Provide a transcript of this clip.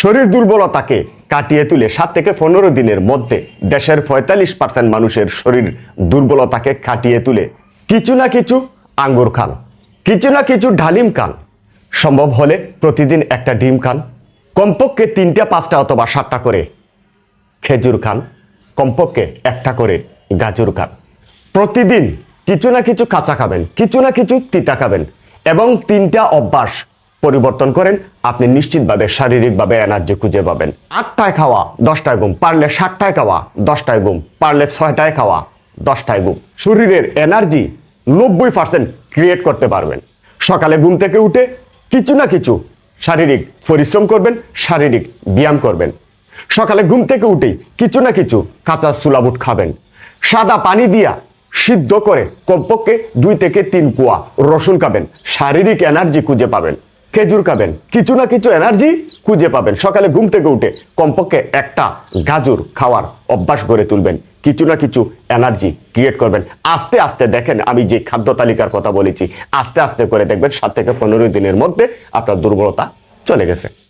শরীর দুর্বলতাকে কাটিয়ে তুলে 7 থেকে 15 দিনের মধ্যে দেশের 45% মানুষের শরীর দুর্বলতাকে কাটিয়ে তুলে কিছু না কিছু আঙ্গুর খান, কিছু না কিছু ডালিম খান, সম্ভব হলে প্রতিদিন একটা ডিম খান, কমপক্ষে 3টা 5টা অথবা 7টা করে খেজুর খান, কমপক্ষে একটা করে গাজর খান। প্রতিদিন কিছু না কিছু কাঁচা খাবেন, কিছু না কিছু তিতা খাবেন এবং 3টা অভ্যাস পরিবর্তন করেন, আপনি নিশ্চিতভাবে শারীরিকভাবে এনার্জি খুঁজে পাবেন। 8টায় খাওয়া 10টায় ঘুম, পারলে 7টায় খাওয়া 10টায় ঘুম, পারলে 6টায় খাওয়া 10টায় ঘুম। শরীরের এনার্জি 90% ক্রিয়েট করতে পারবেন। সকালে ঘুম থেকে উঠে কিছু না কিছু শারীরিক পরিশ্রম করবেন, শারীরিক ব্যায়াম করবেন। সকালে ঘুম থেকে উঠেই কিছু না কিছু কাঁচা সুলাবুট খাবেন। সাদা পানি দিয়া সিদ্ধ করে কমপক্ষে 2 থেকে 3 কোয়া রসুন খাবেন, শারীরিক এনার্জি খুঁজে পাবেন। খেজুর খাবেন, কিছু না কিছু এনার্জি খুঁজে পাবেন। সকালে ঘুম থেকে উঠে কমপক্ষে একটা গাজর খাওয়ার অভ্যাস গড়ে তুলবেন, কিছু না কিছু এনার্জি ক্রিয়েট করবেন। আস্তে আস্তে দেখেন, আমি যে খাদ্য তালিকার কথা বলেছি, আস্তে আস্তে করে দেখবেন 7 থেকে 15 দিনের মধ্যে আপনার দুর্বলতা চলে গেছে।